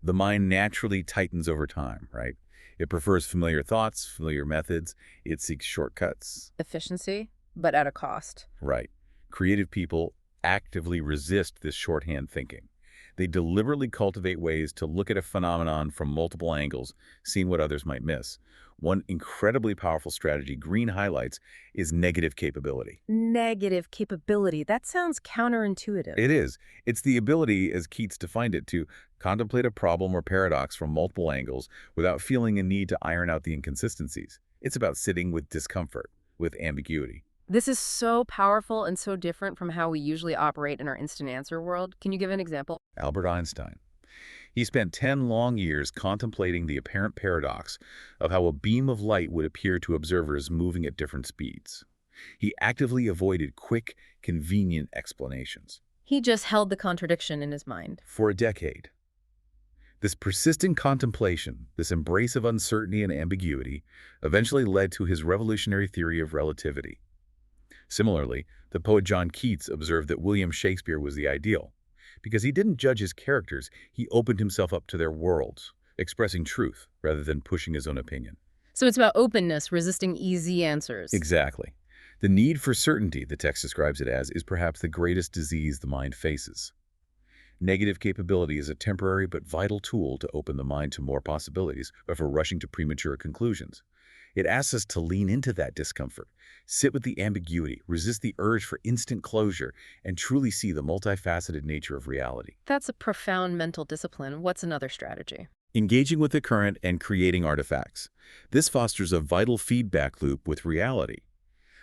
The mind naturally tightens over time, right? It prefers familiar thoughts, familiar methods. It seeks shortcuts. Efficiency, but at a cost. Right. Creative people actively resist this shorthand thinking. They deliberately cultivate ways to look at a phenomenon from multiple angles, seeing what others might miss. One incredibly powerful strategy Greene highlights is negative capability. Negative capability. That sounds counterintuitive. It is. It's the ability, as Keats defined it, to contemplate a problem or paradox from multiple angles without feeling a need to iron out the inconsistencies. It's about sitting with discomfort, with ambiguity. This is so powerful and so different from how we usually operate in our instant answer world. Can you give an example? Albert Einstein. He spent 10 long years contemplating the apparent paradox of how a beam of light would appear to observers moving at different speeds. He actively avoided quick, convenient explanations. He just held the contradiction in his mind. For a decade. This persistent contemplation, this embrace of uncertainty and ambiguity, eventually led to his revolutionary theory of relativity. Similarly, the poet John Keats observed that William Shakespeare was the ideal. Because he didn't judge his characters, he opened himself up to their worlds, expressing truth rather than pushing his own opinion. So it's about openness, resisting easy answers. Exactly. The need for certainty, the text describes it as, is perhaps the greatest disease the mind faces. Negative capability is a temporary but vital tool to open the mind to more possibilities before rushing to premature conclusions. It asks us to lean into that discomfort, sit with the ambiguity, resist the urge for instant closure, and truly see the multifaceted nature of reality. That's a profound mental discipline. What's another strategy? Engaging with the current and creating artifacts. This fosters a vital feedback loop with reality.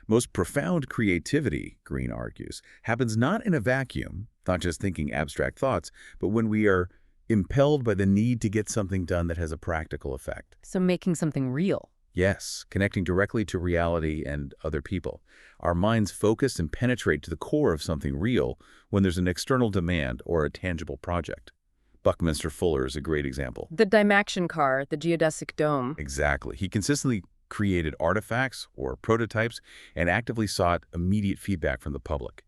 Most profound creativity, Greene argues, happens not in a vacuum, not just thinking abstract thoughts, but when we are impelled by the need to get something done that has a practical effect. So making something real. Yes, connecting directly to reality and other people. Our minds focus and penetrate to the core of something real when there's an external demand or a tangible project. Buckminster Fuller is a great example. The Dymaxion car, the geodesic dome. Exactly. He consistently created artifacts or prototypes and actively sought immediate feedback from the public.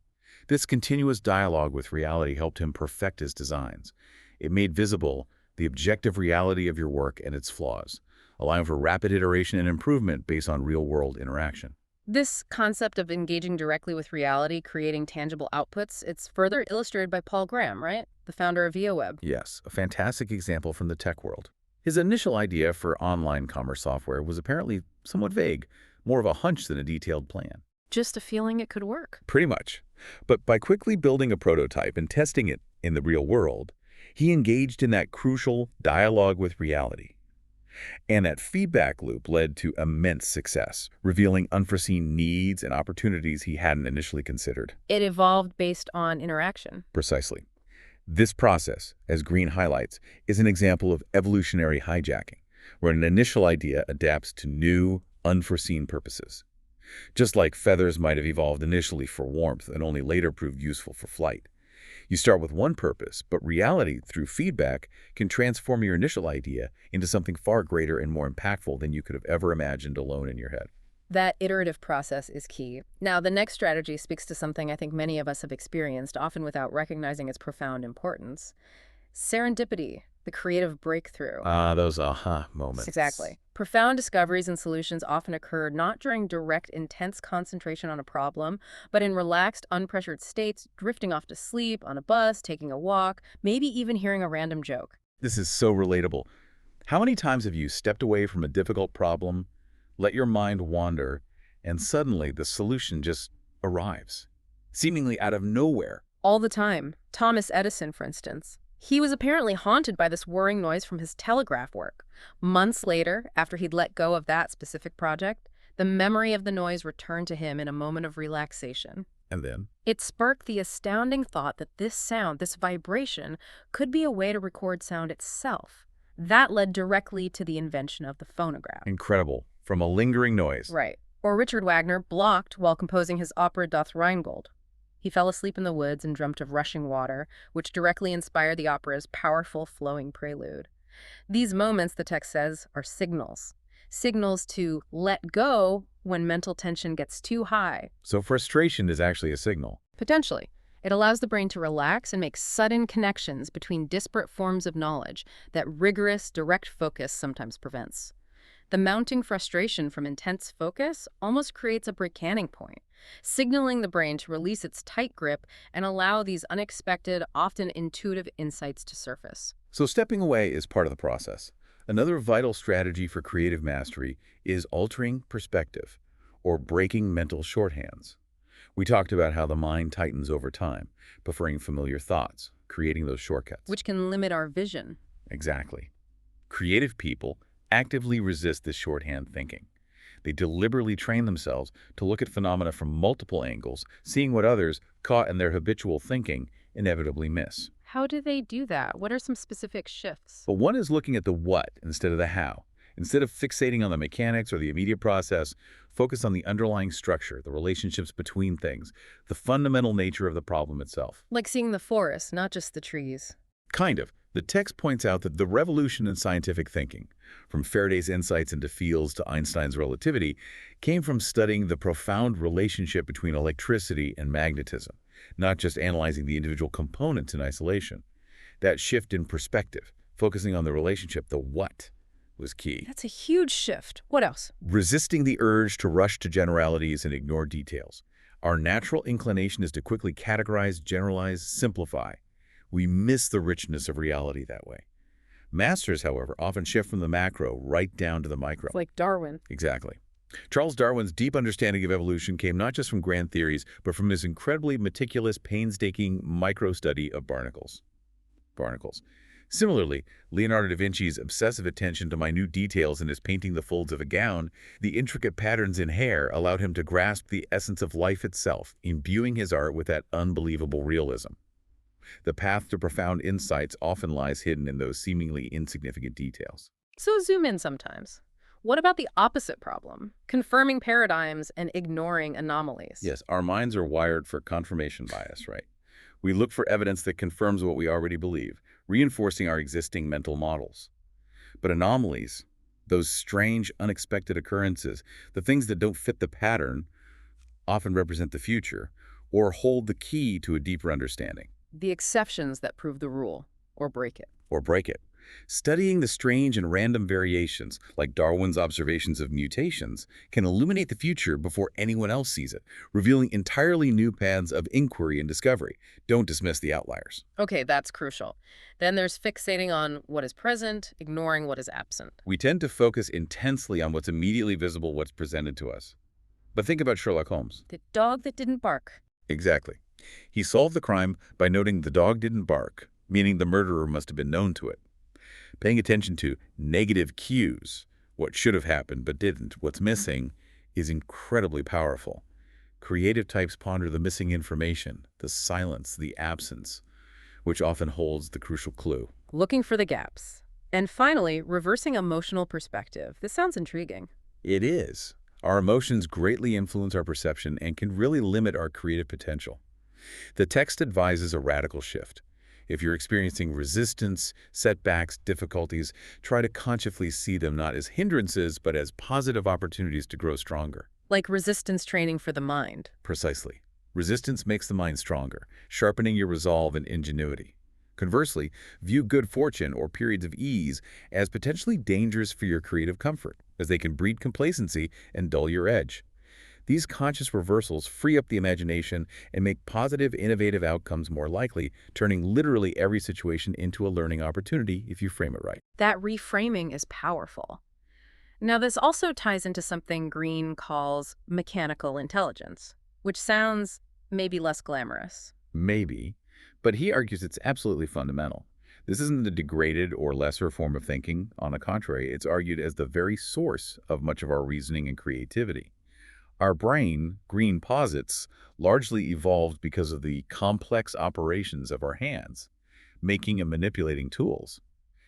This continuous dialogue with reality helped him perfect his designs. It made visible the objective reality of your work and its flaws, allowing for rapid iteration and improvement based on real-world interaction. This concept of engaging directly with reality, creating tangible outputs, it's further illustrated by Paul Graham, right? The founder of ViaWeb. Yes, a fantastic example from the tech world. His initial idea for online commerce software was apparently somewhat vague, more of a hunch than a detailed plan. Just a feeling it could work. Pretty much. But by quickly building a prototype and testing it in the real world, he engaged in that crucial dialogue with reality. And that feedback loop led to immense success, revealing unforeseen needs and opportunities he hadn't initially considered. It evolved based on interaction. Precisely. This process, as Greene highlights, is an example of evolutionary hijacking, where an initial idea adapts to new, unforeseen purposes. Just like feathers might have evolved initially for warmth and only later proved useful for flight. You start with one purpose, but reality, through feedback, can transform your initial idea into something far greater and more impactful than you could have ever imagined alone in your head. That iterative process is key. Now, the next strategy speaks to something I think many of us have experienced, often without recognizing its profound importance. Serendipity, the creative breakthrough. Those aha moments. Exactly. Profound discoveries and solutions often occur not during direct, intense concentration on a problem, but in relaxed, unpressured states, drifting off to sleep, on a bus, taking a walk, maybe even hearing a random joke. This is so relatable. How many times have you stepped away from a difficult problem, let your mind wander, and suddenly the solution just arrives, seemingly out of nowhere? All the time. Thomas Edison, for instance. He was apparently haunted by this whirring noise from his telegraph work. Months later, after he'd let go of that specific project, the memory of the noise returned to him in a moment of relaxation. And then? It sparked the astounding thought that this sound, this vibration, could be a way to record sound itself. That led directly to the invention of the phonograph. Incredible. From a lingering noise. Right. Or Richard Wagner blocked while composing his opera Das Rheingold. He fell asleep in the woods and dreamt of rushing water, which directly inspired the opera's powerful flowing prelude. These moments, the text says, are signals. Signals to let go when mental tension gets too high. So frustration is actually a signal. Potentially. It allows the brain to relax and make sudden connections between disparate forms of knowledge that rigorous, direct focus sometimes prevents. The mounting frustration from intense focus almost creates a break-canning point, signaling the brain to release its tight grip and allow these unexpected, often intuitive insights to surface. So stepping away is part of the process. Another vital strategy for creative mastery is altering perspective, or breaking mental shorthands. We talked about how the mind tightens over time, preferring familiar thoughts, creating those shortcuts. Which can limit our vision. Exactly. Creative people actively resist this shorthand thinking. They deliberately train themselves to look at phenomena from multiple angles, seeing what others, caught in their habitual thinking, inevitably miss. How do they do that? What are some specific shifts? But one is looking at the what instead of the how. Instead of fixating on the mechanics or the immediate process, focus on the underlying structure, the relationships between things, the fundamental nature of the problem itself. Like seeing the forest, not just the trees. Kind of. The text points out that the revolution in scientific thinking, from Faraday's insights into fields to Einstein's relativity, came from studying the profound relationship between electricity and magnetism, not just analyzing the individual components in isolation. That shift in perspective, focusing on the relationship, the what, was key. That's a huge shift. What else? Resisting the urge to rush to generalities and ignore details. Our natural inclination is to quickly categorize, generalize, simplify. We miss the richness of reality that way. Masters, however, often shift from the macro right down to the micro. It's like Darwin. Exactly. Charles Darwin's deep understanding of evolution came not just from grand theories, but from his incredibly meticulous, painstaking micro-study of barnacles. Similarly, Leonardo da Vinci's obsessive attention to minute details in his painting the folds of a gown, the intricate patterns in hair allowed him to grasp the essence of life itself, imbuing his art with that unbelievable realism. The path to profound insights often lies hidden in those seemingly insignificant details. So zoom in sometimes. What about the opposite problem? Confirming paradigms and ignoring anomalies. Yes, our minds are wired for confirmation bias, right? We look for evidence that confirms what we already believe, reinforcing our existing mental models. But anomalies, those strange, unexpected occurrences, the things that don't fit the pattern, often represent the future or hold the key to a deeper understanding. The exceptions that prove the rule, or break it. Studying the strange and random variations, like Darwin's observations of mutations, can illuminate the future before anyone else sees it, revealing entirely new paths of inquiry and discovery. Don't dismiss the outliers. Okay, that's crucial. Then there's fixating on what is present, ignoring what is absent. We tend to focus intensely on what's immediately visible, what's presented to us. But think about Sherlock Holmes. The dog that didn't bark. Exactly. He solved the crime by noting the dog didn't bark, meaning the murderer must have been known to it. Paying attention to negative cues, what should have happened but didn't, what's missing, is incredibly powerful. Creative types ponder the missing information, the silence, the absence, which often holds the crucial clue. Looking for the gaps. And finally, reversing emotional perspective. This sounds intriguing. It is. Our emotions greatly influence our perception and can really limit our creative potential. The text advises a radical shift. If you're experiencing resistance, setbacks, difficulties, try to consciously see them not as hindrances, but as positive opportunities to grow stronger. Like resistance training for the mind. Precisely. Resistance makes the mind stronger, sharpening your resolve and ingenuity. Conversely, view good fortune or periods of ease as potentially dangerous for your creative comfort, as they can breed complacency and dull your edge. These conscious reversals free up the imagination and make positive, innovative outcomes more likely, turning literally every situation into a learning opportunity if you frame it right. That reframing is powerful. Now, this also ties into something Greene calls mechanical intelligence, which sounds maybe less glamorous. Maybe, but he argues it's absolutely fundamental. This isn't a degraded or lesser form of thinking. On the contrary, it's argued as the very source of much of our reasoning and creativity. Our brain, Greene posits, largely evolved because of the complex operations of our hands, making and manipulating tools.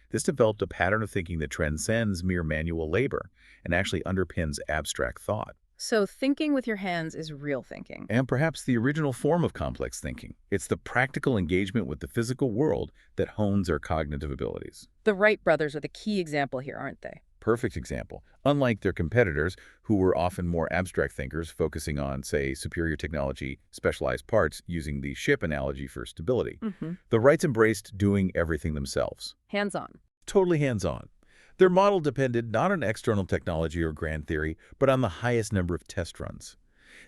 This developed a pattern of thinking that transcends mere manual labor and actually underpins abstract thought. So thinking with your hands is real thinking. And perhaps the original form of complex thinking. It's the practical engagement with the physical world that hones our cognitive abilities. The Wright brothers are the key example here, aren't they? Perfect example. Unlike their competitors, who were often more abstract thinkers, focusing on, say, superior technology, specialized parts, using the ship analogy for stability, the Wrights embraced doing everything themselves. Hands-on. Totally hands-on. Their model depended not on external technology or grand theory, but on the highest number of test runs.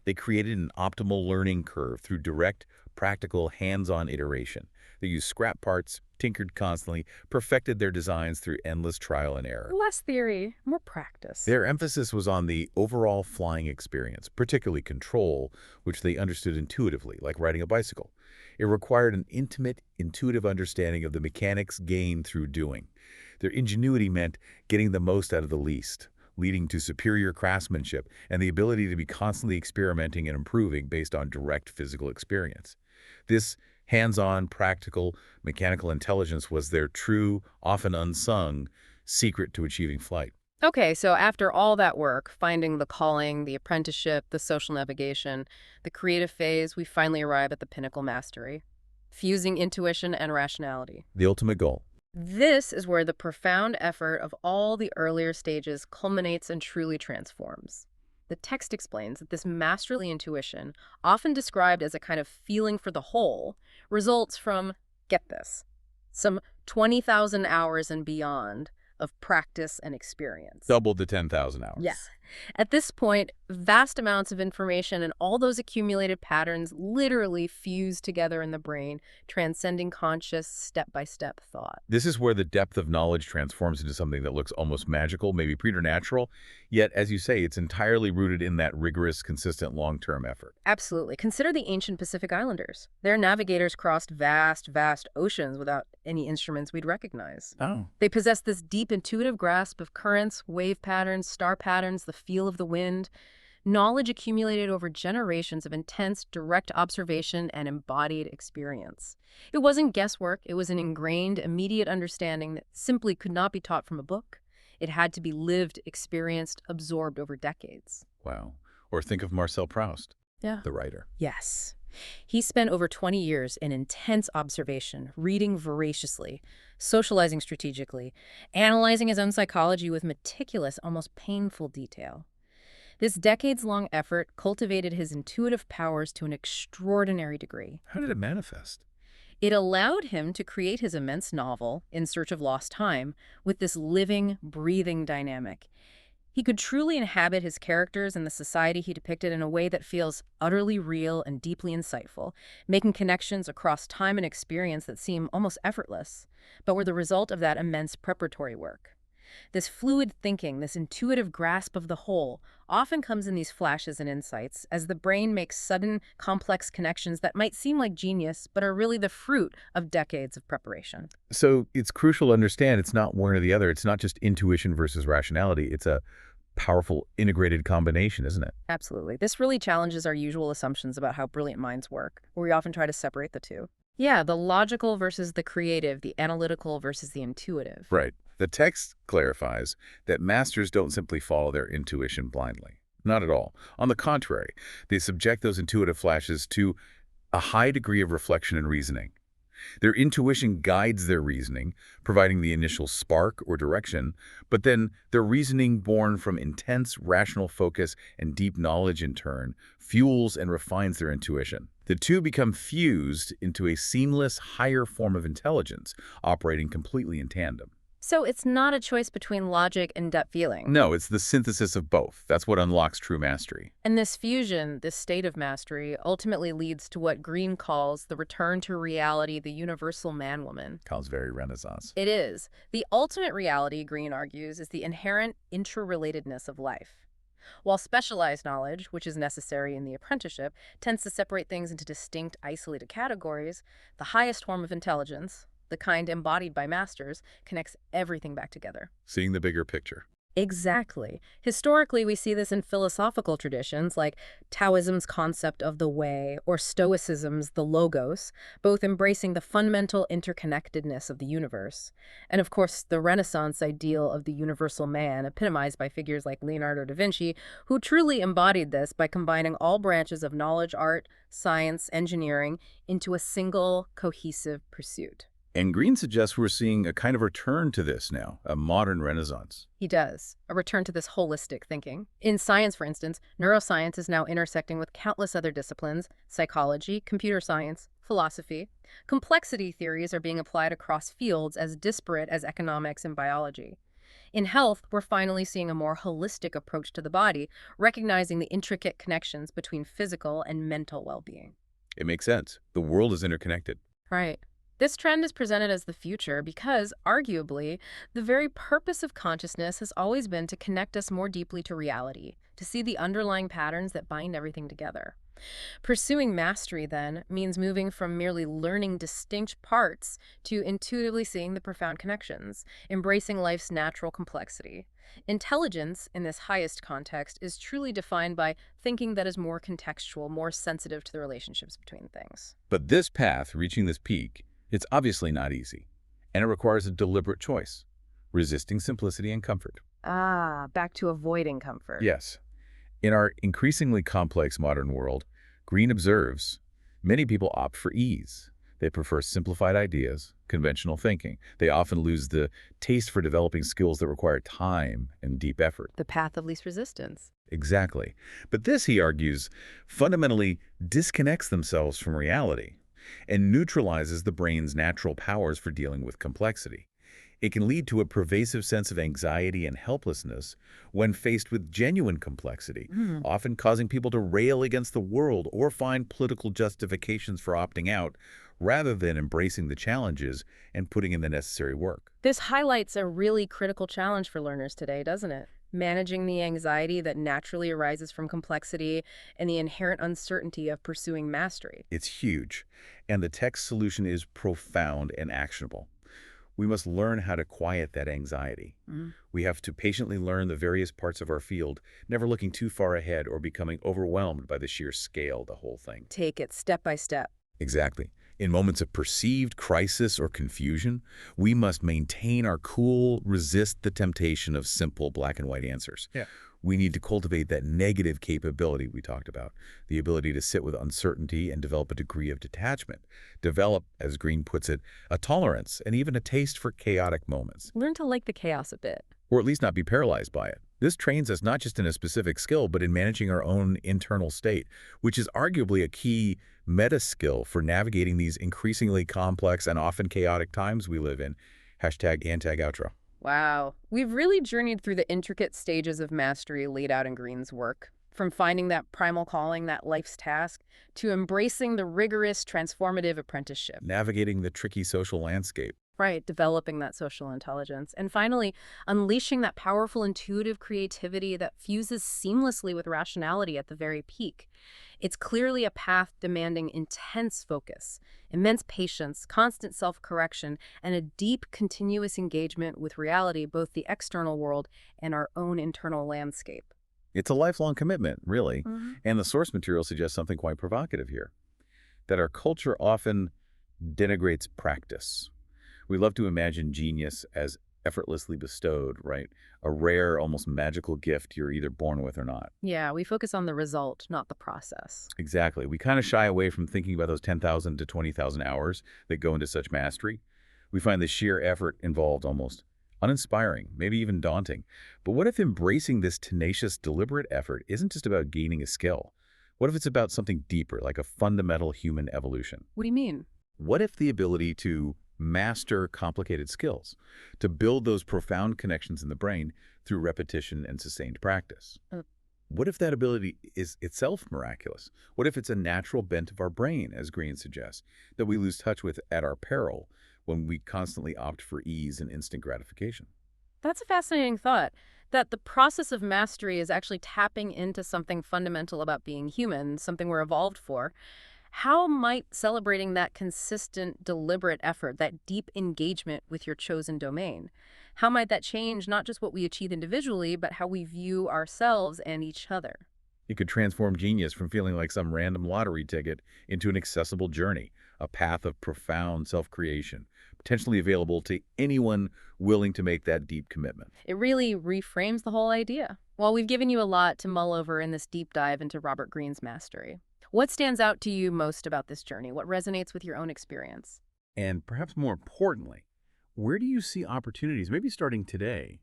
They created an optimal learning curve through direct, practical, hands-on iteration. They used scrap parts, tinkered constantly, perfected their designs through endless trial and error. Less theory, more practice. Their emphasis was on the overall flying experience, particularly control, which they understood intuitively, like riding a bicycle. It required an intimate, intuitive understanding of the mechanics gained through doing. Their ingenuity meant getting the most out of the least, leading to superior craftsmanship and the ability to be constantly experimenting and improving based on direct physical experience. This hands-on, practical, mechanical intelligence was their true, often unsung, secret to achieving flight. Okay, so after all that work, finding the calling, the apprenticeship, the social navigation, the creative phase, we finally arrive at the pinnacle mastery, fusing intuition and rationality. The ultimate goal. This is where the profound effort of all the earlier stages culminates and truly transforms. The text explains that this masterly intuition, often described as a kind of feeling for the whole, results from, get this, some 20,000 hours and beyond of practice and experience. Doubled to 10,000 hours. Yes. At this point, vast amounts of information and all those accumulated patterns literally fuse together in the brain, transcending conscious, step-by-step thought. This is where the depth of knowledge transforms into something that looks almost magical, maybe preternatural, yet, as you say, it's entirely rooted in that rigorous, consistent, long-term effort. Absolutely. Consider the ancient Pacific Islanders. Their navigators crossed vast, vast oceans without any instruments we'd recognize. Oh. They possessed this deep intuitive grasp of currents, wave patterns, star patterns, the feel of the wind, knowledge accumulated over generations of intense, direct observation and embodied experience. It wasn't guesswork, it was an ingrained, immediate understanding that simply could not be taught from a book. It had to be lived, experienced, absorbed over decades. Wow. Or think of Marcel Proust, Yeah. the writer. Yes. He spent over 20 years in intense observation, reading voraciously, socializing strategically, analyzing his own psychology with meticulous, almost painful detail. This decades-long effort cultivated his intuitive powers to an extraordinary degree. How did it manifest? It allowed him to create his immense novel, In Search of Lost Time, with this living, breathing dynamic. He could truly inhabit his characters and the society he depicted in a way that feels utterly real and deeply insightful, making connections across time and experience that seem almost effortless, but were the result of that immense preparatory work. This fluid thinking, this intuitive grasp of the whole, often comes in these flashes and insights as the brain makes sudden, complex connections that might seem like genius, but are really the fruit of decades of preparation. So it's crucial to understand it's not one or the other. It's not just intuition versus rationality. It's a powerful integrated combination, isn't it? Absolutely. This really challenges our usual assumptions about how brilliant minds work, where we often try to separate the two. Yeah, the logical versus the creative, the analytical versus the intuitive. Right. The text clarifies that masters don't simply follow their intuition blindly. Not at all. On the contrary, they subject those intuitive flashes to a high degree of reflection and reasoning. Their intuition guides their reasoning, providing the initial spark or direction, but then their reasoning born from intense rational focus and deep knowledge in turn fuels and refines their intuition. The two become fused into a seamless, higher form of intelligence, operating completely in tandem. So it's not a choice between logic and gut feeling. No, it's the synthesis of both. That's what unlocks true mastery. And this fusion, this state of mastery, ultimately leads to what Greene calls the return to reality, the universal man-woman. Sounds very Renaissance. It is. The ultimate reality, Greene argues, is the inherent interrelatedness of life. While specialized knowledge, which is necessary in the apprenticeship, tends to separate things into distinct, isolated categories, the highest form of intelligence, the kind embodied by masters, connects everything back together. Seeing the bigger picture. Exactly. Historically, we see this in philosophical traditions like Taoism's concept of the way or Stoicism's the logos, both embracing the fundamental interconnectedness of the universe. And of course, the Renaissance ideal of the universal man, epitomized by figures like Leonardo da Vinci, who truly embodied this by combining all branches of knowledge, art, science, engineering into a single, cohesive pursuit. And Greene suggests we're seeing a kind of return to this now, a modern renaissance. He does. A return to this holistic thinking. In science, for instance, neuroscience is now intersecting with countless other disciplines: psychology, computer science, philosophy. Complexity theories are being applied across fields as disparate as economics and biology. In health, we're finally seeing a more holistic approach to the body, recognizing the intricate connections between physical and mental well-being. It makes sense. The world is interconnected. Right. This trend is presented as the future because, arguably, the very purpose of consciousness has always been to connect us more deeply to reality, to see the underlying patterns that bind everything together. Pursuing mastery, then, means moving from merely learning distinct parts to intuitively seeing the profound connections, embracing life's natural complexity. Intelligence, in this highest context, is truly defined by thinking that is more contextual, more sensitive to the relationships between things. But this path, reaching this peak, it's obviously not easy, and it requires a deliberate choice, resisting simplicity and comfort. Back to avoiding comfort. Yes. In our increasingly complex modern world, Greene observes, many people opt for ease. They prefer simplified ideas, conventional thinking. They often lose the taste for developing skills that require time and deep effort. The path of least resistance. Exactly. But this, he argues, fundamentally disconnects themselves from reality and neutralizes the brain's natural powers for dealing with complexity. It can lead to a pervasive sense of anxiety and helplessness when faced with genuine complexity, often causing people to rail against the world or find political justifications for opting out, rather than embracing the challenges and putting in the necessary work. This highlights a really critical challenge for learners today, doesn't it? Managing the anxiety that naturally arises from complexity and the inherent uncertainty of pursuing mastery. It's huge, and the text solution is profound and actionable. We must learn how to quiet that anxiety. We have to patiently learn the various parts of our field, never looking too far ahead or becoming overwhelmed by the sheer scale of the whole thing. Take it step by step. Exactly. In moments of perceived crisis or confusion, we must maintain our cool, resist the temptation of simple black and white answers. We need to cultivate that negative capability we talked about, the ability to sit with uncertainty and develop a degree of detachment. Develop, as Greene puts it, a tolerance and even a taste for chaotic moments. Learn to like the chaos a bit. Or at least not be paralyzed by it. This trains us not just in a specific skill, but in managing our own internal state, which is arguably a key meta skill for navigating these increasingly complex and often chaotic times we live in. #AntagOutro. Wow. We've really journeyed through the intricate stages of mastery laid out in Greene's work. From finding that primal calling, that life's task, to embracing the rigorous, transformative apprenticeship. Navigating the tricky social landscape. Right, developing that social intelligence. And finally, unleashing that powerful intuitive creativity that fuses seamlessly with rationality at the very peak. It's clearly a path demanding intense focus, immense patience, constant self correction, and a deep, continuous engagement with reality, both the external world and our own internal landscape. It's a lifelong commitment, really. Hmm. And the source material suggests something quite provocative here, that our culture often denigrates practice. We love to imagine genius as effortlessly bestowed, right? A rare, almost magical gift you're either born with or not. Yeah, we focus on the result, not the process. Exactly. We kind of shy away from thinking about those 10,000 to 20,000 hours that go into such mastery. We find the sheer effort involved almost uninspiring, maybe even daunting. But what if embracing this tenacious, deliberate effort isn't just about gaining a skill? What if it's about something deeper, like a fundamental human evolution? What do you mean? What if the ability to master complicated skills, to build those profound connections in the brain through repetition and sustained practice? Uh, What if that ability is itself miraculous? What if it's a natural bent of our brain, as Greene suggests, that we lose touch with at our peril when we constantly opt for ease and instant gratification? That's a fascinating thought. That the process of mastery is actually tapping into something fundamental about being human, something we're evolved for. How might celebrating that consistent, deliberate effort, that deep engagement with your chosen domain, how might that change not just what we achieve individually, but how we view ourselves and each other? It could transform genius from feeling like some random lottery ticket into an accessible journey, a path of profound self-creation, potentially available to anyone willing to make that deep commitment. It really reframes the whole idea. Well, we've given you a lot to mull over in this deep dive into Robert Greene's mastery. What stands out to you most about this journey? What resonates with your own experience? And perhaps more importantly, where do you see opportunities, maybe starting today,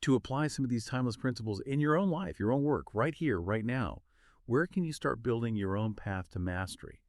to apply some of these timeless principles in your own life, your own work, right here, right now? Where can you start building your own path to mastery?